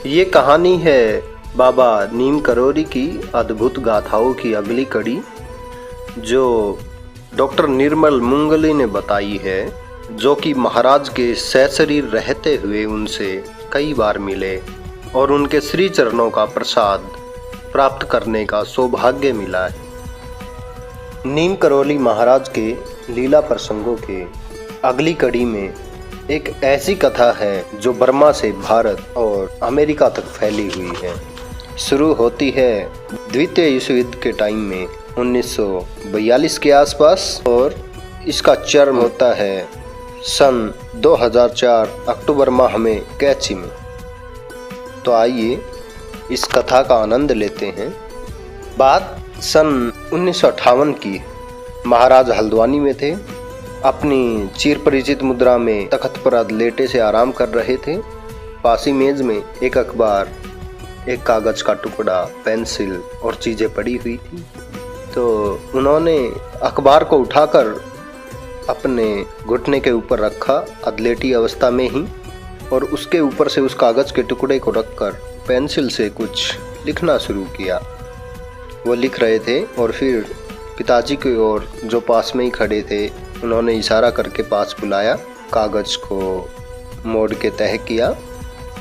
ये कहानी है बाबा नीम करोली की अद्भुत गाथाओं की अगली कड़ी, जो डॉक्टर निर्मल मुंगली ने बताई है, जो कि महाराज के सशरीर रहते हुए उनसे कई बार मिले और उनके श्री चरणों का प्रसाद प्राप्त करने का सौभाग्य मिला है। नीम करोली महाराज के लीला प्रसंगों के अगली कड़ी में एक ऐसी कथा है जो बर्मा से भारत और अमेरिका तक फैली हुई है। शुरू होती है द्वितीय विश्व युद्ध के टाइम में 1942 के आसपास और इसका चरम होता है सन 2004 अक्टूबर माह में कैची में। तो आइए इस कथा का आनंद लेते हैं। बात सन 1958 की। महाराज हल्द्वानी में थे, अपनी चिर परिचित मुद्रा में तख्त पर लेटे से आराम कर रहे थे। पासी मेज में एक अखबार, एक कागज का टुकड़ा, पेंसिल और चीजें पड़ी हुई थी। तो उन्होंने अखबार को उठाकर अपने घुटने के ऊपर रखा अधलेटी अवस्था में ही, और उसके ऊपर से उस कागज के टुकड़े को रखकर पेंसिल से कुछ लिखना शुरू किया। वो लिख रहे थे और फिर पिताजी की ओर जो पास में ही खड़े थे, उन्होंने इशारा करके पास बुलाया, कागज को मोड़ के तह किया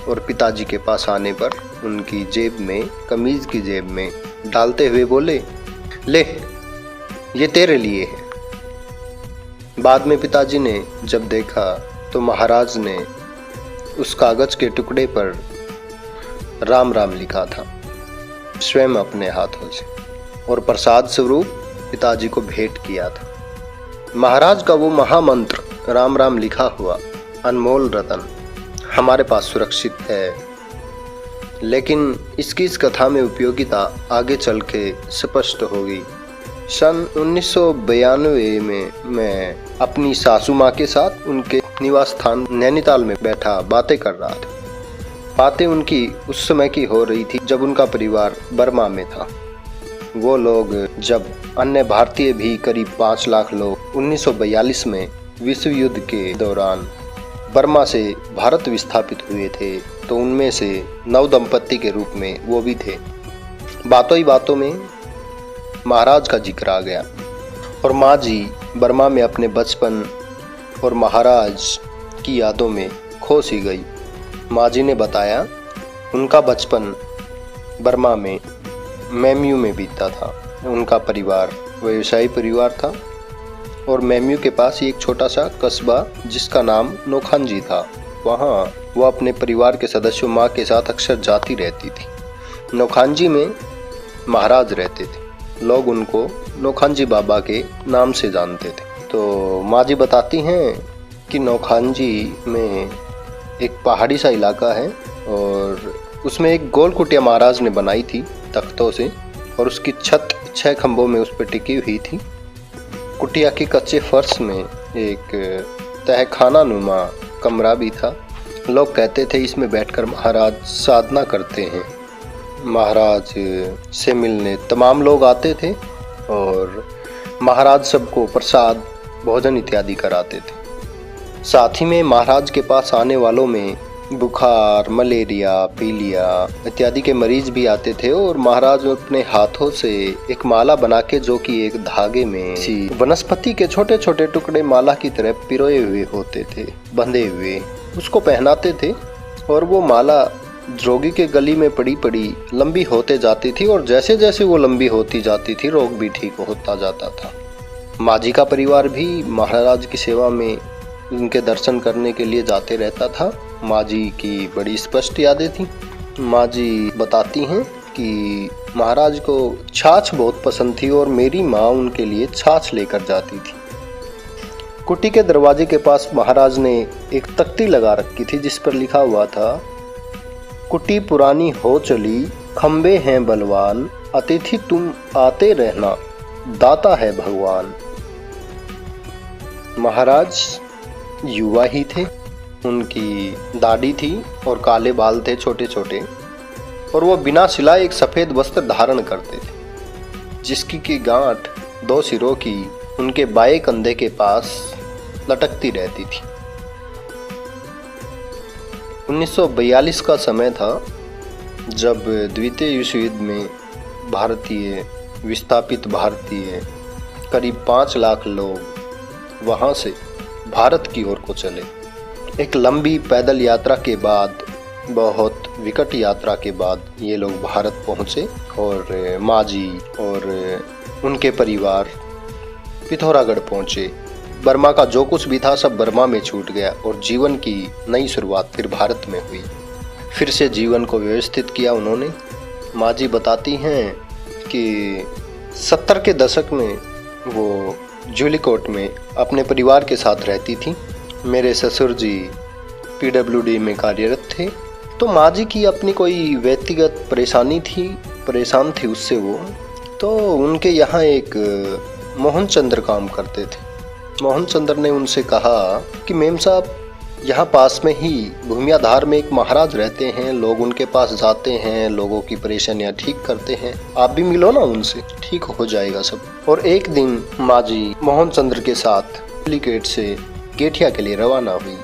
और पिताजी के पास आने पर उनकी जेब में, कमीज की जेब में डालते हुए बोले, ले ये तेरे लिए है। बाद में पिताजी ने जब देखा तो महाराज ने उस कागज के टुकड़े पर राम राम लिखा था स्वयं अपने हाथों से, और प्रसाद स्वरूप पिताजी को भेंट किया था। महाराज का वो महामंत्र राम राम लिखा हुआ अनमोल रतन हमारे पास सुरक्षित है, लेकिन इसकी इस कथा में उपयोगिता आगे चल के स्पष्ट होगी। सन 1992 में मैं अपनी सासू माँ के साथ उनके निवास स्थान नैनीताल में बैठा बातें कर रहा था। बातें उनकी उस समय की हो रही थी जब उनका परिवार बर्मा में था। वो लोग, जब अन्य भारतीय भी करीब 5 लाख लोग 1942 में विश्व युद्ध के दौरान बर्मा से भारत विस्थापित हुए थे, तो उनमें से 9 दंपत्ति के रूप में वो भी थे। बातों ही बातों में महाराज का जिक्र आ गया और माँ जी बर्मा में अपने बचपन और महाराज की यादों में खो सी गई। माँ जी ने बताया उनका बचपन बर्मा में मेम्यू में बीता था। उनका परिवार व्यवसायी परिवार था और मेम्यू के पास ही एक छोटा सा कस्बा जिसका नाम नोखांजी था। वहाँ वो अपने परिवार के सदस्यों माँ के साथ अक्सर जाती रहती थी। नोखांजी में महाराज रहते थे, लोग उनको नोखांजी बाबा के नाम से जानते थे। तो माँ जी बताती हैं कि नोखांजी में एक पहाड़ी सा इलाका है और उसमें एक गोल कुटिया महाराज ने बनाई थी तख्तों से, और उसकी छत 6 खंभों में उस पर टिकी हुई थी। कुटिया के कच्चे फर्श में एक तहखाना नुमा कमरा भी था। लोग कहते थे इसमें बैठकर महाराज साधना करते हैं। महाराज से मिलने तमाम लोग आते थे और महाराज सबको प्रसाद, भोजन इत्यादि कराते थे। साथ ही में महाराज के पास आने वालों में बुखार, मलेरिया, पीलिया इत्यादि के मरीज भी आते थे और महाराज अपने हाथों से एक माला बना के, जो कि एक धागे में सी वनस्पति के छोटे छोटे टुकड़े माला की तरह पिरोए हुए होते थे, बंधे हुए, उसको पहनाते थे। और वो माला रोगी के गली में पड़ी पड़ी लंबी होते जाती थी और जैसे जैसे वो लंबी होती जाती थी रोग भी ठीक होता जाता था। माँ जी का परिवार भी महाराज की सेवा में उनके दर्शन करने के लिए जाते रहता था। माँ जी की बड़ी स्पष्ट यादें थी। माँ जी बताती हैं कि महाराज को छाछ बहुत पसंद थी और मेरी माँ उनके लिए छाछ लेकर जाती थी। कुटी के दरवाजे के पास महाराज ने एक तख्ती लगा रखी थी जिस पर लिखा हुआ था, कुटी पुरानी हो चली, खंबे हैं बलवान, अतिथि तुम आते रहना, दाता है भगवान। महाराज युवा ही थे, उनकी दाढ़ी थी और काले बाल थे छोटे छोटे, और वो बिना सिलाए एक सफ़ेद वस्त्र धारण करते थे जिसकी की गांठ 2 सिरों की उनके बाएं कंधे के पास लटकती रहती थी। 1942 का समय था जब द्वितीय विश्व युद्ध में विस्थापित भारतीय करीब 5 लाख लोग वहाँ से भारत की ओर को चले। एक लंबी पैदल यात्रा के बाद, बहुत विकट यात्रा के बाद ये लोग भारत पहुँचे और माजी और उनके परिवार पिथौरागढ़ पहुँचे। बर्मा का जो कुछ भी था सब बर्मा में छूट गया और जीवन की नई शुरुआत फिर भारत में हुई। फिर से जीवन को व्यवस्थित किया उन्होंने। माजी बताती हैं कि 70 के दशक में वो जूलीकोट में अपने परिवार के साथ रहती थी। मेरे ससुर जी PWD में कार्यरत थे। तो माँ जी की अपनी कोई व्यक्तिगत परेशान थी उससे वो। तो उनके यहाँ एक मोहन चंद्र काम करते थे। मोहन चंद्र ने उनसे कहा कि मेम साहब, यहाँ पास में ही भूमियाधार में एक महाराज रहते हैं, लोग उनके पास जाते हैं, लोगों की परेशानियाँ ठीक करते हैं, आप भी मिलो ना उनसे, ठीक हो जाएगा सब। और एक दिन माँ जी मोहन चंद्र के साथ जूलीकोट से गेठिया के लिए रवाना हुई।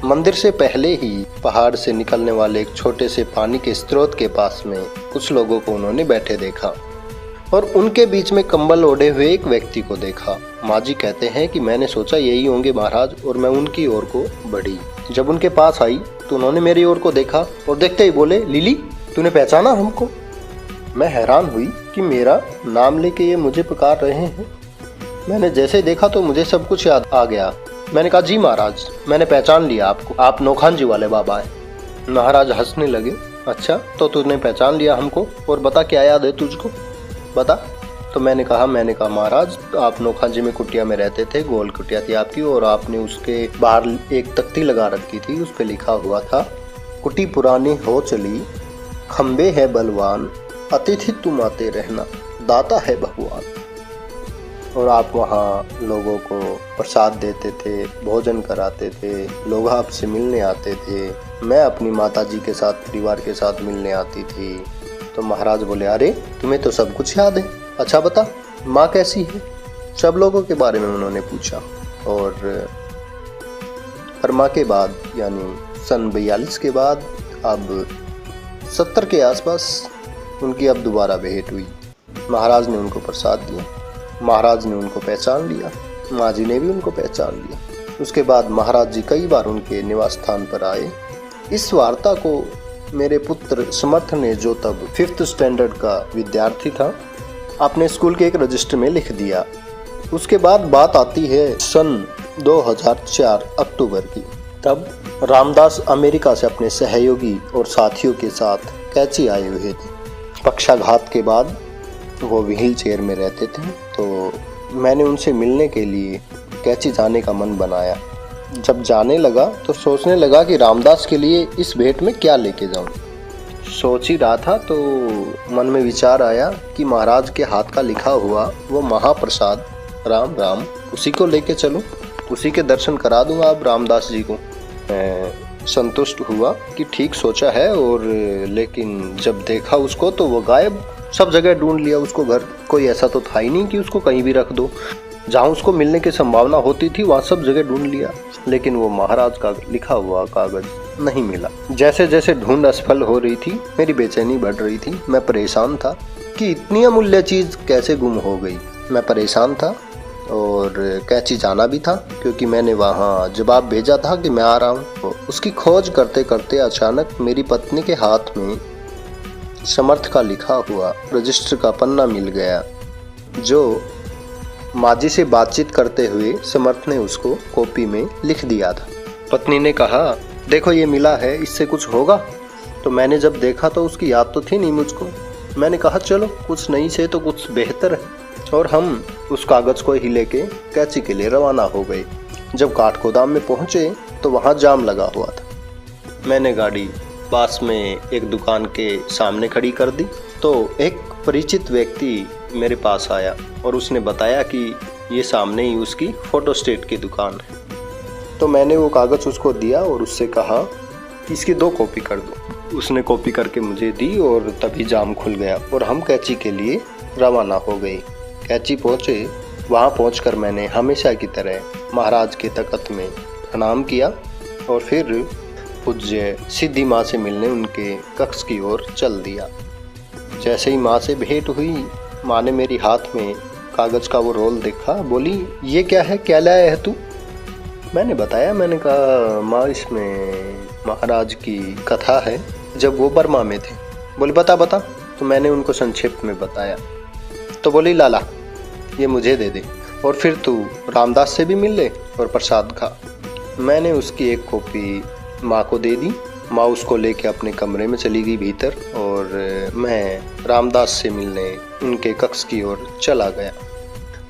मंदिर से पहले ही पहाड़ से निकलने वाले एक छोटे से पानी के स्रोत के पास में कुछ लोगों को उन्होंने बैठे देखा और उनके बीच में कंबल ओढ़े हुए एक व्यक्ति को देखा। माँ जी कहते हैं कि मैंने सोचा यही होंगे महाराज और मैं उनकी ओर को बढ़ी। जब उनके पास आई तो उन्होंने मेरी ओर को देखा और देखते ही बोले, लिली तूने पहचाना हमको? मैं हैरान हुई कि मेरा नाम लेके ये मुझे पुकार रहे हैं। मैंने जैसे देखा तो मुझे सब कुछ याद आ गया। मैंने कहा, जी महाराज, मैंने पहचान लिया आपको, आप नौखान जी वाले बाबा हैं। महाराज हंसने लगे। अच्छा, तो तूने पहचान लिया हमको, और बता क्या याद है तुझको, बता। तो मैंने कहा महाराज, आप नौखान जी में कुटिया में रहते थे, गोल कुटिया थी आपकी, और आपने उसके बाहर एक तख्ती लगा रखी थी, उस पर लिखा हुआ था, कुटी पुरानी हो चली, खम्बे है बलवान, अतिथि तुम आते रहना, दाता है भगवान। और आप वहाँ लोगों को प्रसाद देते थे, भोजन कराते थे, लोग आपसे मिलने आते थे। मैं अपनी माताजी के साथ, परिवार के साथ मिलने आती थी। तो महाराज बोले, अरे तुम्हें तो सब कुछ याद है, अच्छा बता माँ कैसी है? सब लोगों के बारे में उन्होंने पूछा। और बर्मा के बाद यानी सन 42 के बाद अब 70 के आसपास उनकी अब दोबारा भेंट हुई। महाराज ने उनको प्रसाद दिया, महाराज ने उनको पहचान लिया, माँ जी ने भी उनको पहचान लिया। उसके बाद महाराज जी कई बार उनके निवास स्थान पर आए। इस वार्ता को मेरे पुत्र समर्थ ने, जो तब 5th स्टैंडर्ड का विद्यार्थी था, अपने स्कूल के एक रजिस्टर में लिख दिया। उसके बाद बात आती है सन 2004 अक्टूबर की। तब रामदास अमेरिका से अपने सहयोगी और साथियों के साथ कैची आए हुए थे। पक्षाघात के बाद वो व्हील चेयर में रहते थे। तो मैंने उनसे मिलने के लिए कैची जाने का मन बनाया। जब जाने लगा तो सोचने लगा कि रामदास के लिए इस भेंट में क्या लेके जाऊं। सोच ही रहा था तो मन में विचार आया कि महाराज के हाथ का लिखा हुआ वो महाप्रसाद राम राम, उसी को लेके चलूं, उसी के दर्शन करा दूंगा अब रामदास जी को। मैं संतुष्ट हुआ कि ठीक सोचा है। और लेकिन जब देखा उसको तो वो गायब। सब जगह ढूंढ लिया उसको, घर कोई ऐसा तो था ही नहीं कि उसको कहीं भी रख दो। जहाँ उसको मिलने की संभावना होती थी वहाँ सब जगह ढूंढ लिया, लेकिन वो महाराज का लिखा हुआ कागज नहीं मिला। जैसे जैसे ढूंढ असफल हो रही थी, मेरी बेचैनी बढ़ रही थी। मैं परेशान था कि इतनी अमूल्य चीज़ कैसे गुम हो गई। मैं परेशान था और कैची जाना भी था, क्योंकि मैंने वहाँ जवाब भेजा था कि मैं आ रहा हूँ। उसकी खोज करते करते अचानक मेरी पत्नी के हाथ में समर्थ का लिखा हुआ रजिस्टर का पन्ना मिल गया, जो माजी से बातचीत करते हुए समर्थ ने उसको कॉपी में लिख दिया था। पत्नी ने कहा, देखो ये मिला है, इससे कुछ होगा? तो मैंने जब देखा तो उसकी याद तो थी नहीं मुझको। मैंने कहा, चलो कुछ नहीं से तो कुछ बेहतर है। और हम उस कागज़ को ही लेके कैची के लिए रवाना हो गए। जब काठगोदाम में पहुँचे तो वहाँ जाम लगा हुआ था। मैंने गाड़ी पास में एक दुकान के सामने खड़ी कर दी तो एक परिचित व्यक्ति मेरे पास आया और उसने बताया कि ये सामने ही उसकी फोटोस्टेट की दुकान है। तो मैंने वो कागज़ उसको दिया और उससे कहा कि इसकी 2 कॉपी कर दो। उसने कॉपी करके मुझे दी और तभी जाम खुल गया और हम कैची के लिए रवाना हो गए। कैची पहुँचे। वहाँ पहुँचकर मैंने हमेशा की तरह महाराज के तख़्त में प्रणाम किया और फिर पूज्य सिद्धि माँ से मिलने उनके कक्ष की ओर चल दिया। जैसे ही माँ से भेंट हुई, माँ ने मेरी हाथ में कागज का वो रोल देखा, बोली ये क्या है, क्या लाया है तू? मैंने बताया, मैंने कहा माँ इसमें महाराज की कथा है जब वो बर्मा में थे। बोली बता बता। तो मैंने उनको संक्षेप में बताया। तो बोली लाला ये मुझे दे दे और फिर तू रामदास से भी मिल ले और प्रसाद खा। मैंने उसकी एक कॉपी माँ को दे दी। माँ उसको लेके अपने कमरे में चली गई भीतर और मैं रामदास से मिलने उनके कक्ष की ओर चला गया।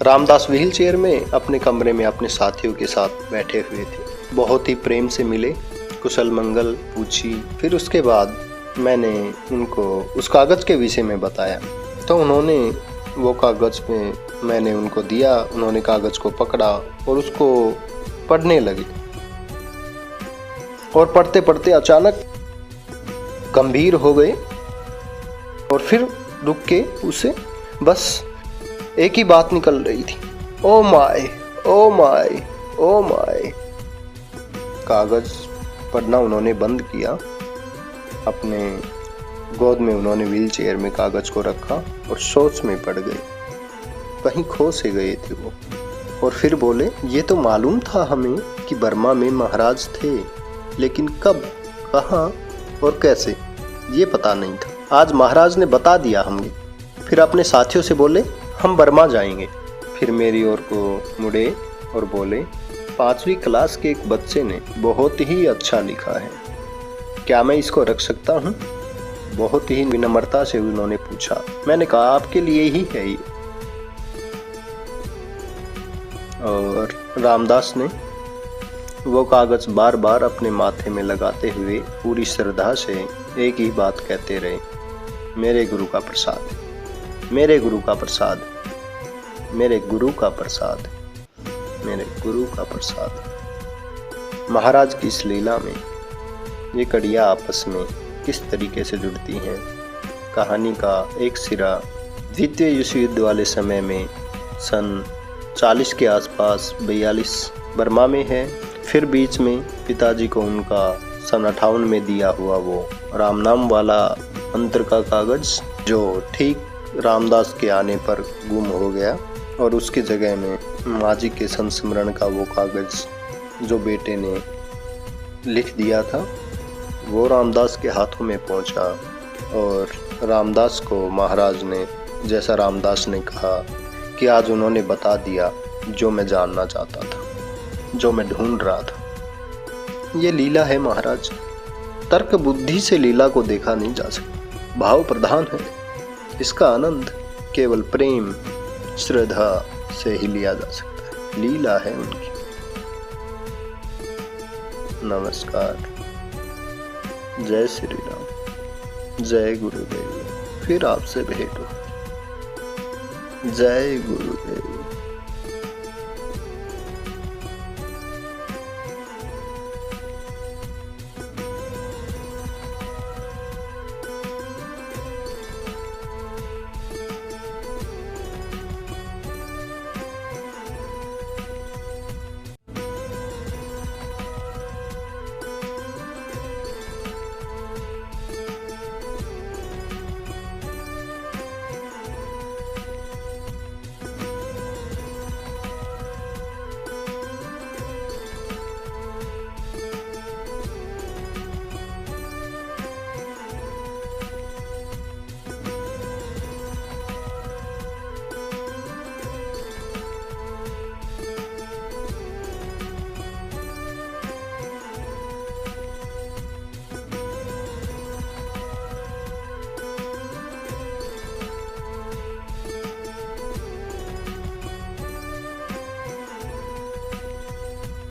रामदास व्हील चेयर में अपने कमरे में अपने साथियों के साथ बैठे हुए थे। बहुत ही प्रेम से मिले, कुशल मंगल पूछी। फिर उसके बाद मैंने उनको उस कागज़ के विषय में बताया। तो उन्होंने वो कागज़ में मैंने उनको दिया। उन्होंने कागज़ को पकड़ा और उसको पढ़ने लगे और पढ़ते पढ़ते अचानक गंभीर हो गए और फिर रुक के उसे बस एक ही बात निकल रही थी, oh my oh my oh my. कागज़ पढ़ना उन्होंने बंद किया। अपने गोद में उन्होंने व्हील चेयर में कागज़ को रखा और सोच में पड़ गए। कहीं खो से गए थे वो। और फिर बोले ये तो मालूम था हमें कि बर्मा में महाराज थे, लेकिन कब, कहाँ और कैसे ये पता नहीं था। आज महाराज ने बता दिया हमें। फिर अपने साथियों से बोले हम बर्मा जाएंगे। फिर मेरी ओर को मुड़े और बोले 5वीं क्लास के एक बच्चे ने बहुत ही अच्छा लिखा है, क्या मैं इसको रख सकता हूँ? बहुत ही विनम्रता से उन्होंने पूछा। मैंने कहा आपके लिए ही है ये। और रामदास ने वो कागज बार बार अपने माथे में लगाते हुए पूरी श्रद्धा से एक ही बात कहते रहे, मेरे गुरु का प्रसाद, मेरे गुरु का प्रसाद, मेरे गुरु का प्रसाद, मेरे गुरु का प्रसाद। महाराज की इस लीला में ये कड़ियाँ आपस में किस तरीके से जुड़ती हैं। कहानी का एक सिरा द्वितीय विश्व युद्ध वाले समय में सन 40 के आसपास 42 बर्मा में है। फिर बीच में पिताजी को उनका सन 58 में दिया हुआ वो राम नाम वाला मंत्र का कागज़ जो ठीक रामदास के आने पर गुम हो गया, और उसकी जगह में माँ जी के संस्मरण का वो कागज़ जो बेटे ने लिख दिया था वो रामदास के हाथों में पहुंचा। और रामदास को महाराज ने, जैसा रामदास ने कहा कि आज उन्होंने बता दिया जो मैं जानना चाहता था, जो मैं ढूंढ रहा था। ये लीला है महाराज, तर्क बुद्धि से लीला को देखा नहीं जा सकता, भाव प्रधान है। इसका आनंद केवल प्रेम श्रद्धा से ही लिया जा सकता है। लीला है उनकी। नमस्कार। जय श्री राम। जय गुरुदेव। फिर आपसे भेंट हो। जय गुरुदेव।